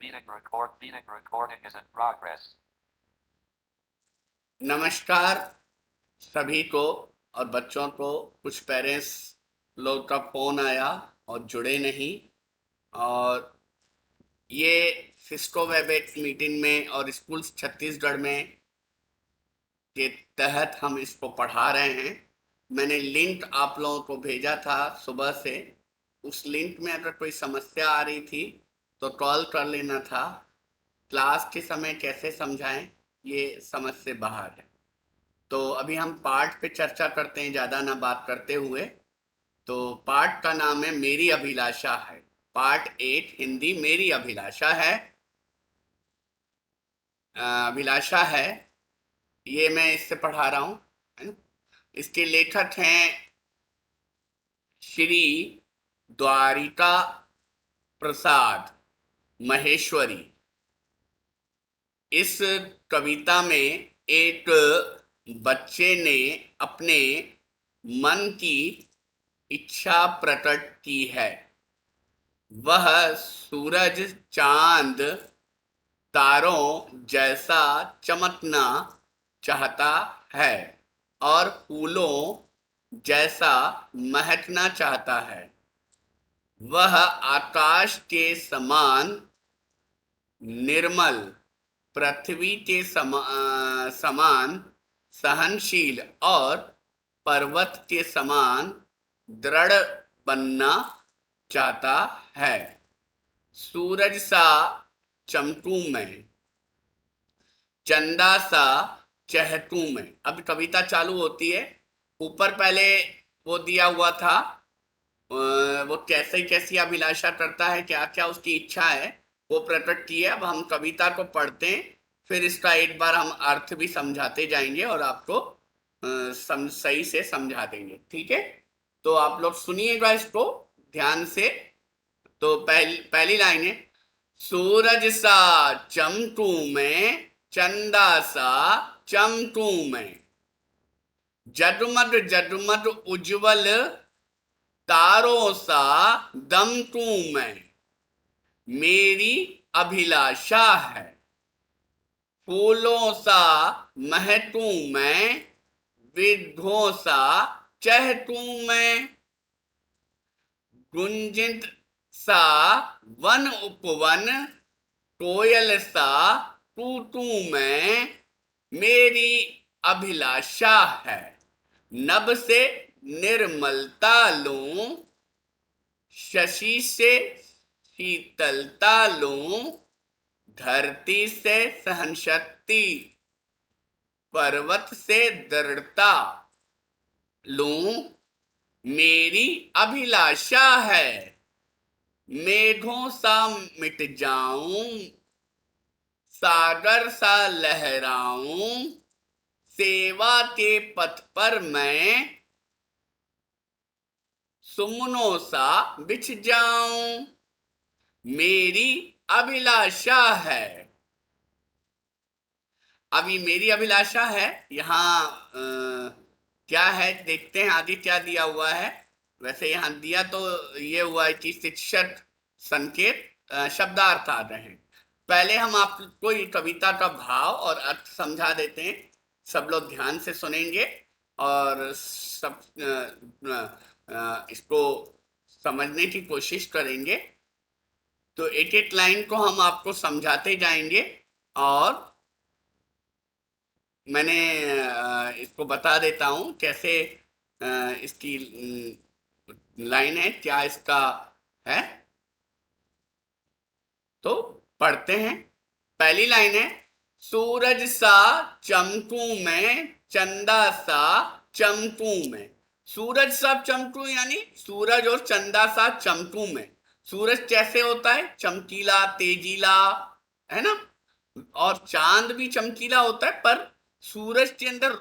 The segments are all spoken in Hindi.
Meeting recording is in progress. नमस्कार सभी को और बच्चों को। कुछ पेरेंट्स लोग का फ़ोन आया और जुड़े नहीं, और ये सिस्को वेबएक्स मीटिंग में और स्कूल छत्तीसगढ़ में के तहत हम इसको पढ़ा रहे हैं। मैंने लिंक आप लोगों को भेजा था सुबह से। उस लिंक में अगर कोई समस्या आ रही थी तो कॉल कर लेना था। क्लास के समय कैसे समझाएं, ये समझ से बाहर है। तो अभी हम पाठ पे चर्चा करते हैं, ज़्यादा ना बात करते हुए। तो पाठ का नाम है मेरी अभिलाषा है। पार्ट 8 हिंदी मेरी अभिलाषा है। अभिलाषा है, ये मैं इससे पढ़ा रहा हूँ, है ना। इसके लेखक हैं श्री द्वारिका प्रसाद महेश्वरी। इस कविता में एक बच्चे ने अपने मन की इच्छा प्रकट की है। वह सूरज चांद तारों जैसा चमकना चाहता है और फूलों जैसा महकना चाहता है। वह आकाश के समान निर्मल, पृथ्वी के समान सहनशील और पर्वत के समान दृढ़ बनना चाहता है। सूरज सा चमकूं मैं, चंदा सा चहकूं मैं। अब कविता चालू होती है। ऊपर पहले वो दिया हुआ था, वो कैसे कैसी अभिलाषा करता है, क्या क्या उसकी इच्छा है, वो प्रकट की है। अब हम कविता को पढ़ते हैं, फिर इसका एक बार हम अर्थ भी समझाते जाएंगे और आपको सही से समझा देंगे, ठीक है। तो आप लोग सुनिएगा इसको ध्यान से। तो पहली लाइन है, सूरज सा चमकूं मैं, चंदा सा चमकूं मैं, जगमग जगमग उज्जवल तारों सा दमकूं मैं। मेरी अभिलाषा है, फूलों सा महकूं मैं, वृद्धों सा चहकूं मैं, गुंजित सा वन उपवन, कोयल सा कूकूं मैं। मेरी अभिलाषा है, नभ से निर्मलता लूं, शशि से शीतलता लूं, धरती से सहनशक्ति, पर्वत से दृढ़ता लूं। मेरी अभिलाषा है, मेघों सा मिट जाऊं, सागर सा लहराऊं, सेवा के पथ पर मैं सुमनों सा बिछ जाऊं। मेरी अभिलाषा है। अभी मेरी अभिलाषा है, यहाँ क्या है देखते हैं आगे क्या दिया हुआ है। वैसे यहाँ दिया तो ये हुआ है कि शिक्षक संकेत शब्दार्थ आ रहे हैं। पहले हम आपको ये कविता का भाव और अर्थ समझा देते हैं। सब लोग ध्यान से सुनेंगे और सब इसको समझने की कोशिश करेंगे। तो एक एक लाइन को हम आपको समझाते जाएंगे और मैंने इसको बता देता हूं कैसे इसकी लाइन है, क्या इसका है। तो पढ़ते हैं। पहली लाइन है, सूरज सा चमकूं मैं, चंदा सा चमकूं मैं। सूरज सा चमकूं यानी सूरज और चंदा सा चमकूं मैं। सूरज कैसे होता है, चमकीला तेजीला, है ना। और चांद भी चमकीला होता है, पर सूरज के अंदर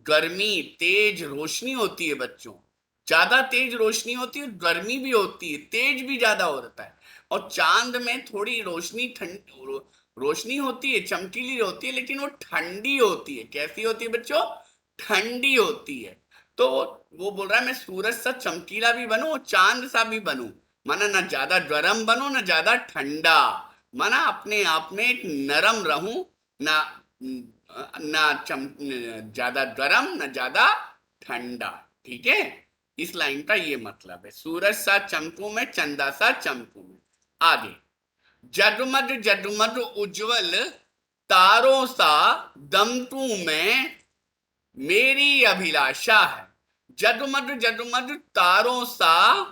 गर्मी तेज रोशनी होती है बच्चों। ज्यादा तेज रोशनी होती है, गर्मी भी होती है, तेज भी ज्यादा होता है। और चांद में थोड़ी रोशनी रोशनी होती है, चमकीली होती है, लेकिन वो ठंडी होती है। कैसी होती है बच्चों, ठंडी होती है। तो वो बोल रहा है मैं सूरज सा चमकीला भी बनूं और चांद सा भी बनूं, माना ना ज्यादा गर्म बनो ना ज्यादा ठंडा, माना अपने आप में एक नरम रहूं, ना ना ज्यादा गर्म ना ज्यादा ठंडा। ठीक है, इस लाइन का ये मतलब है, सूरज सा चमकूं मैं, चंदा सा चमकूं मैं। आगे, जगमग जगमग उज्जवल तारों सा दमकूं मैं, मेरी अभिलाषा है। जगमग जगमग तारों सा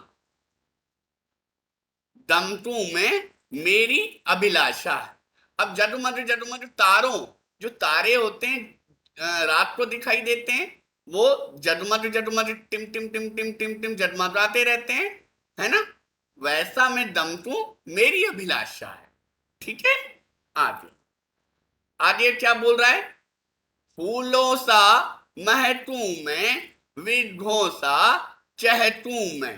दमकूं में, मेरी अभिलाषा है। अब जगमग जगमग तारों, जो तारे होते हैं रात को दिखाई देते हैं, वो जगमग जगमग टिम टिम टिम टिम टिम टिम जगमगाते रहते हैं, है ना। वैसा मैं दमकूं, मेरी अभिलाषा है। ठीक है, आगे, आगे क्या बोल रहा है, फूलों सा महकूं मैं, विरहों सा चहकूं मैं।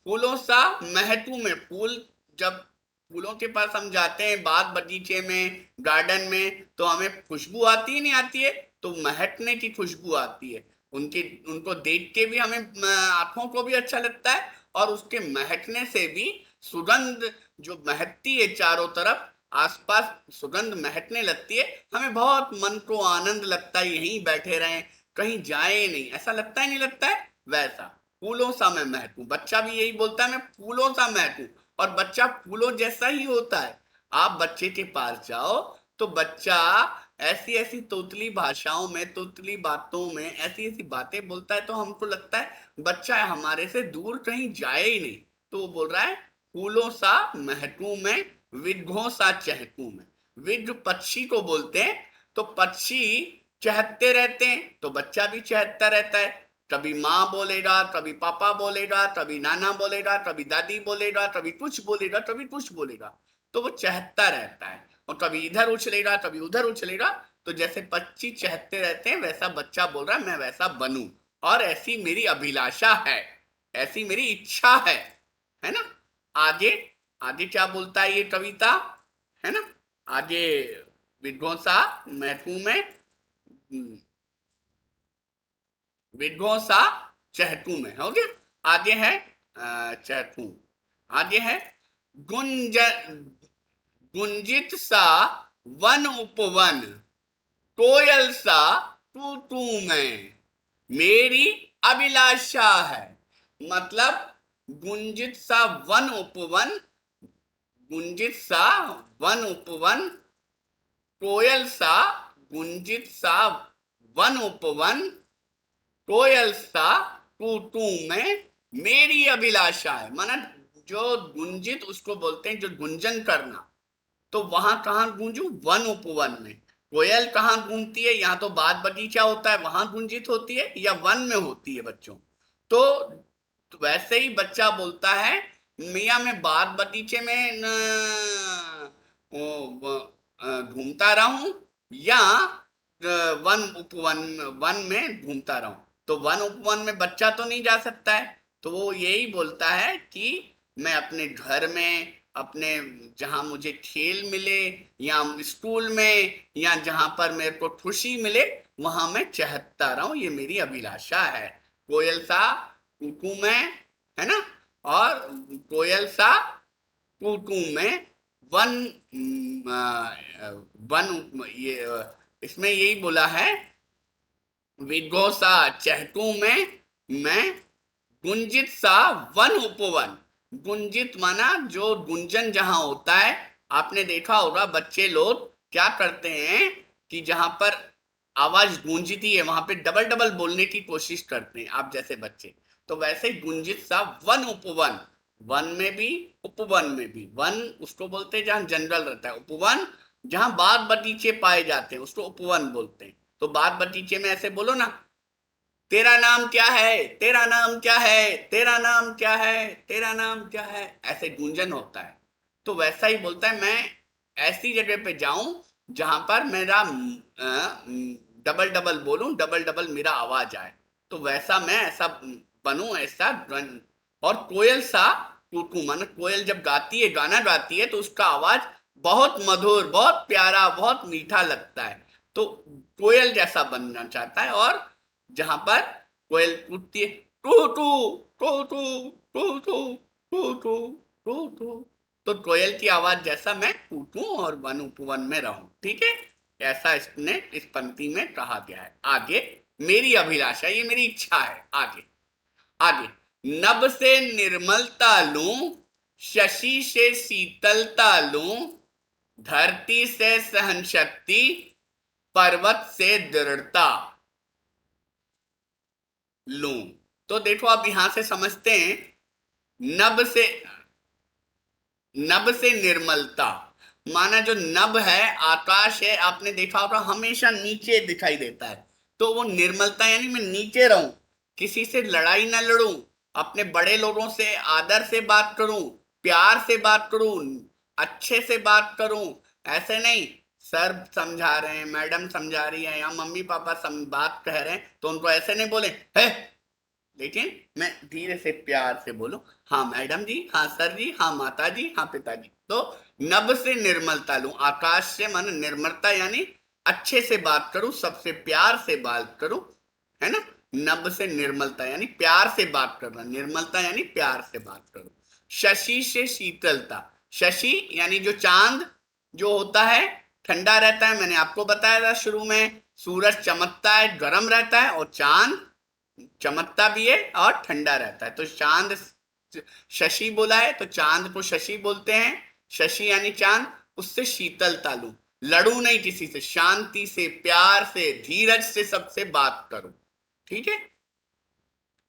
फूलों सा महकूं में, फूल जब फूलों के पास हम जाते हैं बाग बगीचे में, गार्डन में, तो हमें खुशबू आती है नहीं आती है, तो महकने की खुशबू आती है। उनकी उनको देख के भी हमें आंखों को भी अच्छा लगता है, और उसके महकने से भी सुगंध जो महकती है चारों तरफ, आसपास सुगंध महकने लगती है, हमें बहुत मन को आनंद लगता है, यहीं बैठे रहें, कहीं जाए नहीं, ऐसा लगता है नहीं लगता है। वैसा फूलों सा मैं महकूं, बच्चा भी यही बोलता है, मैं फूलों सा महकूं। और बच्चा फूलों जैसा ही होता है। आप बच्चे के पास जाओ तो बच्चा ऐसी ऐसी तोतली भाषाओं में, तोतली बातों में ऐसी ऐसी बातें बोलता है, तो हमको लगता है बच्चा हमारे से दूर कहीं जाए ही नहीं। तो वो बोल रहा है, फूलों सा महकूं मैं, विरहों सा चहकूं मैं। विरह पक्षी को बोलते हैं, तो पक्षी चहकते रहते हैं, तो बच्चा भी चहकता रहता है। कभी माँ बोलेगा, कभी पापा बोलेगा, कभी नाना बोलेगा, कभी दादी बोलेगा, कभी कुछ बोलेगा, कभी कुछ बोलेगा, तो वो चहकता रहता है। और कभी इधर उछलेगा, कभी उधर उछलेगा। तो जैसे पक्षी चहकते रहते हैं, वैसा बच्चा बोल रहा है मैं वैसा बनूं, और ऐसी मेरी अभिलाषा है, ऐसी मेरी इच्छा है ना। आगे, आगे क्या बोलता है ये कविता, है ना। आगे, विध्वंसा महकूं में, विध्वंसा चहकू में, हो गया। आगे है चहकू, आगे है गुंज गुंजित सा वन उपवन, कोयल सा तू तू में, मेरी अभिलाषा है। मतलब गुंजित सा वन उपवन, गुंजित सा वन उपवन, कोयल सा, गुंजित सा वन उपवन, कोयल सा टू टू में, मेरी अभिलाषा है। माना जो गुंजित उसको बोलते हैं जो गुंजन करना, तो वहां कहाँ गूंजू, वन उपवन में। कोयल कहाँ गूंजती है, यहाँ तो बाग बगीचा होता है वहां गुंजित होती है, या वन में होती है बच्चों। तो वैसे ही बच्चा बोलता है, मियाँ मैं बाग बगीचे में घूमता रहूं, या वन उपवन, वन में घूमता रहूं। तो वन उपवन में बच्चा तो नहीं जा सकता है, तो वो यही बोलता है कि मैं अपने घर में, अपने जहां मुझे खेल मिले, या स्कूल में, या जहां पर मेरे को खुशी मिले, वहां मैं चहकता रहूं, ये मेरी अभिलाषा है। कोयल सा कुकू में, है ना। और कोयल सा कुकू में, वन वन ये इसमें यही बोला है, विघोसा चहकू में मैं, गुंजित सा वन उपवन। गुंजित माना जो गुंजन जहां होता है, आपने देखा होगा बच्चे लोग क्या करते हैं कि जहां पर आवाज गूंजती है वहां पे डबल डबल बोलने की कोशिश करते हैं, आप जैसे बच्चे। तो वैसे ही गुंजित सा वन उपवन, वन में भी उपवन में भी। वन उसको बोलते हैं जहां जंगल रहता है, उपवन जहां बाग बगीचे पाए जाते हैं उसको उपवन बोलते हैं। तो बाग बगीचे में ऐसे बोलो ना, तेरा नाम क्या है, तेरा नाम क्या है, तेरा नाम क्या है, तेरा नाम क्या है, ऐसे गूंजन होता है। तो वैसा ही बोलता है, मैं ऐसी जगह पे जाऊं जहां पर मेरा डबल डबल बोलूं, डबल डबल मेरा आवाज आए। तो वैसा मैं ऐसा बनूं, ऐसा और कोयल सा टूटू, मन कोयल जब गाती है, गाना गाती है, तो उसका आवाज बहुत मधुर, बहुत प्यारा, बहुत मीठा लगता है। तो कोयल जैसा बनना चाहता है। और जहां पर कोयल कूदती है, टू टू टू टू टू टू टू टू टू टू, तो कोयल की आवाज जैसा मैं टूटूं और वन उपवन में रहूं। ठीक है, ऐसा इसने इस पंक्ति में कहा गया है। आगे, मेरी अभिलाषा, ये मेरी इच्छा है। आगे आगे, नभ से निर्मलता लूं, शशि से शीतलता लूं, धरती से सहन शक्ति, पर्वत से दृढ़ता लूं। तो देखो आप यहां से समझते हैं, नभ से, नभ से निर्मलता माना जो नभ है, आकाश है, आपने देखा होगा हमेशा नीचे दिखाई देता है। तो वो निर्मलता यानी मैं नीचे रहूं, किसी से लड़ाई ना लड़ूं, अपने बड़े लोगों से आदर से बात करूं, प्यार से बात करूं, अच्छे से बात करूं। ऐसे नहीं, सर समझा रहे हैं, मैडम समझा रही है, या मम्मी पापा बात कह रहे हैं तो उनको ऐसे नहीं बोले है, लेकिन मैं धीरे से प्यार से बोलूं, हाँ मैडम जी, हाँ सर जी, हाँ माता जी, हाँ पिताजी। तो नभ से निर्मलता लूं, आकाश से मन निर्मलता यानी अच्छे से बात करूं, सबसे प्यार से बात करूं, है ना। नभ से निर्मलता यानी प्यार से बात करना, निर्मलता यानी प्यार से बात करूं। शशि से शीतलता, शशि यानी जो चांद जो होता है ठंडा रहता है, मैंने आपको बताया था शुरू में, सूरज चमकता है गर्म रहता है, और चांद चमकता भी है और ठंडा रहता है। तो चांद, शशि बोला है तो चांद को शशि बोलते हैं, शशि यानी चांद। उससे शीतलता लूं, लड़ू नहीं किसी से, शांति से, प्यार से, धीरज से सबसे बात करूं। ठीक है,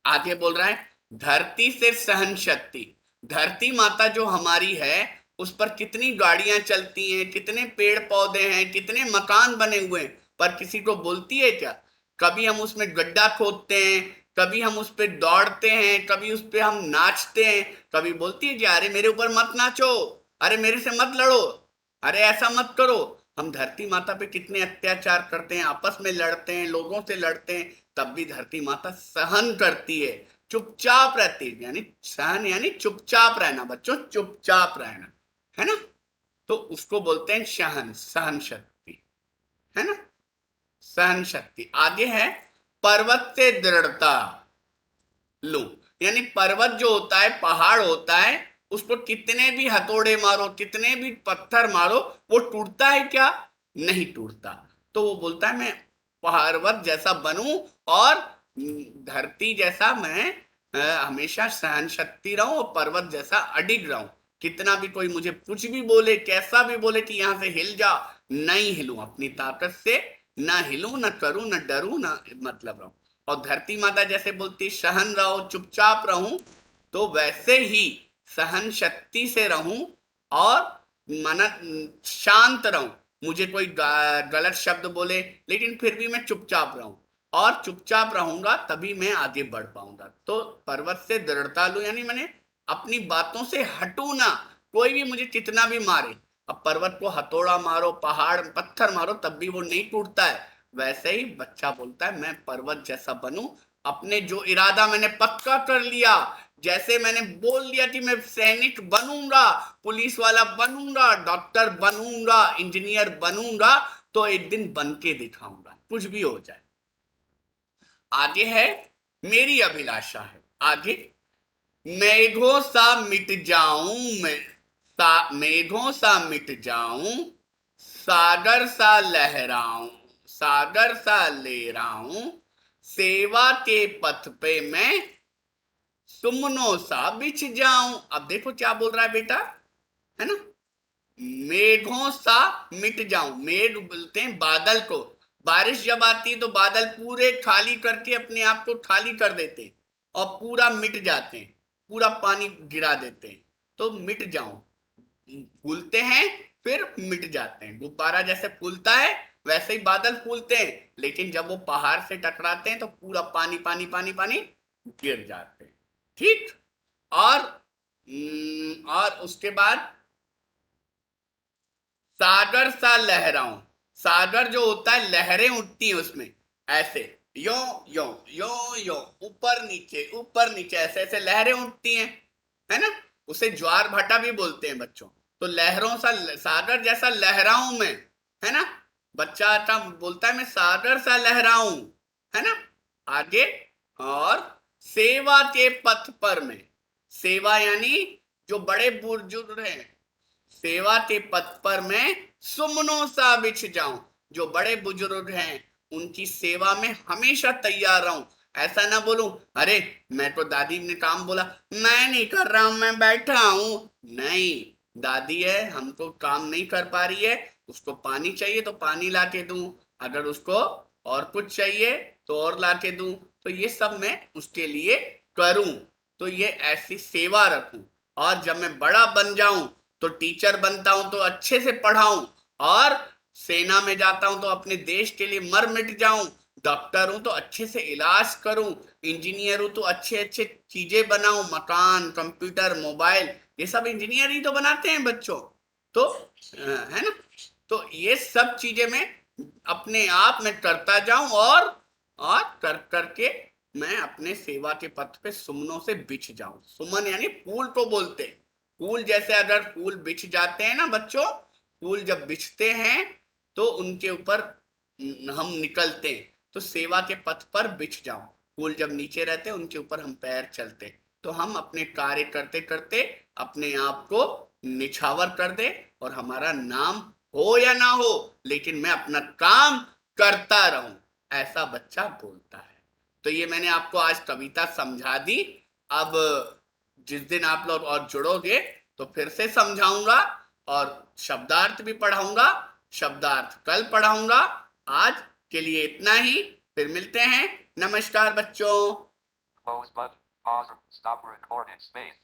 आगे बोल रहा है, धरती से सहन शक्ति, धरती माता जो हमारी है उस पर कितनी गाड़ियां चलती हैं, कितने पेड़ पौधे हैं, कितने मकान बने हुए हैं, पर किसी को बोलती है क्या? कभी हम उसमें गड्ढा खोदते हैं, कभी हम उस पर दौड़ते हैं, कभी उस पर हम नाचते हैं, कभी बोलती है कि अरे मेरे ऊपर मत नाचो, अरे मेरे से मत लड़ो, अरे ऐसा मत करो। हम धरती माता पे कितने अत्याचार करते हैं, आपस में लड़ते हैं, लोगों से लड़ते हैं, तब भी धरती माता सहन करती है, चुपचाप रहती है। यानी सहन यानी चुपचाप रहना बच्चों, चुपचाप रहना, है ना। तो उसको बोलते हैं सहन, सहन शक्ति, है ना, सहन शक्ति। आगे है, पर्वत से दृढ़ता लो, यानी पर्वत जो होता है, पहाड़ होता है, उसको कितने भी हथौड़े मारो, कितने भी पत्थर मारो, वो टूटता है क्या? नहीं टूटता। तो वो बोलता है मैं पर्वत जैसा बनूं, और धरती जैसा मैं हमेशा सहन शक्ति रहूं, और पर्वत जैसा अडिग रहूं। कितना भी कोई मुझे कुछ भी बोले, कैसा भी बोले कि यहां से हिल जा, नहीं हिलूं, अपनी ताकत से ना हिलूं, ना करूं, ना डरूं, ना मतलब रहूं। और धरती माता जैसे बोलती सहन रहो, चुपचाप रहूं, तो वैसे ही सहन शक्ति से रहूं, और मन शांत रहूं। मुझे कोई गलत शब्द बोले लेकिन फिर भी मैं चुपचाप रहूं, और चुपचाप रहूंगा तभी मैं आगे बढ़ पाऊंगा। तो पर्वत से दृढ़ता लूं यानी मैंने अपनी बातों से हटू ना, कोई भी मुझे कितना भी मारे। अब पर्वत को हथौड़ा मारो, पहाड़ पत्थर मारो, तब भी वो नहीं टूटता है। वैसे ही बच्चा बोलता है मैं पर्वत जैसा बनूं, अपने जो इरादा मैंने पक्का कर लिया, जैसे मैंने बोल दिया कि मैं सैनिक बनूंगा, पुलिस वाला बनूंगा, डॉक्टर बनूंगा, इंजीनियर बनूंगा, तो एक दिन बन के दिखाऊंगा, कुछ भी हो जाए। आगे है, मेरी अभिलाषा है। आगे, मेघों सा मिट जाऊं मैं, मेघों सा मिट जाऊं, सागर सा लहराऊं, सागर सा लहराऊं, सेवा के पथ पे मैं सुमनों सा बिछ जाऊं। अब देखो क्या बोल रहा है बेटा, है ना, मेघों सा मिट जाऊं, मेघ बोलते हैं बादल को। बारिश जब आती है तो बादल पूरे खाली करके अपने आप को खाली कर देते हैं, और पूरा मिट जाते हैं, पूरा पानी गिरा देते हैं। तो मिट जाऊं, फूलते हैं फिर मिट जाते हैं, गुब्बारा जैसे फूलता है वैसे ही बादल फूलते हैं, लेकिन जब वो पहाड़ से टकराते हैं तो पूरा पानी पानी पानी पानी गिर जाते हैं। ठीक, और उसके बाद सागर सा लहराऊं, सागर जो होता है लहरें उठती हैं उसमें, ऐसे यो यो यो यो, ऊपर नीचे ऐसे ऐसे लहरें उठती हैं, है ना। उसे ज्वार भाटा भी बोलते हैं बच्चों। तो लहरों सा, सागर जैसा लहराऊं मैं, है ना। बच्चा आता बोलता है मैं सागर सा लहराऊं, है ना। आगे, और सेवा के पथ पर मैं, सेवा यानी जो बड़े बुजुर्ग हैं, सेवा के पथ पर मैं सुमनों सा बिछ जाऊं। जो बड़े बुजुर्ग हैं उनकी सेवा में हमेशा तैयार रहूं। ऐसा ना बोलूं, अरे मैं तो दादी ने काम बोला, मैं नहीं कर रहा हूं, मैं बैठा हूं। नहीं, दादी है, हमको काम नहीं कर पा रही है, उसको पानी चाहिए तो पानी ला के दूं, अगर उसको और कुछ चाहिए तो और ला के दूं। तो ये सब मैं उसके लिए करूं, तो ये ऐसी सेवा रखूं। और जब मैं बड़ा बन जाऊं तो टीचर बनता हूं तो अच्छे से पढ़ाऊं, और सेना में जाता हूं तो अपने देश के लिए मर मिट जाऊं। डॉक्टर हूं तो अच्छे से इलाज करूं, इंजीनियर हूं तो अच्छे अच्छे चीजें बनाऊं, मकान, कंप्यूटर, मोबाइल, ये सब इंजीनियर ही तो बनाते हैं बच्चों। तो है ना, तो ये सब चीजें मैं अपने आप में करता जाऊं, और कर करके मैं अपने सेवा के पथ पे सुमनों से बिछ जाऊं। सुमन यानी फूल को बोलते हैं। फूल जैसे अगर फूल बिछ जाते हैं ना बच्चों, फूल जब बिछते हैं तो उनके ऊपर हम निकलते हैं। तो सेवा के पथ पर बिछ जाऊं, फूल जब नीचे रहते हैं उनके ऊपर हम पैर चलते, तो हम अपने कार्य करते करते अपने आप को निछावर कर दे, और हमारा नाम हो या ना हो लेकिन मैं अपना काम करता रहूं, ऐसा बच्चा बोलता है। तो ये मैंने आपको आज कविता समझा दी। अब जिस दिन आप लोग और जुड़ोगे तो फिर से समझाऊंगा, और शब्दार्थ भी पढ़ाऊंगा। शब्दार्थ कल पढ़ाऊंगा। आज के लिए इतना ही, फिर मिलते हैं। नमस्कार बच्चों। Close button. Pause. Stop recording. Space.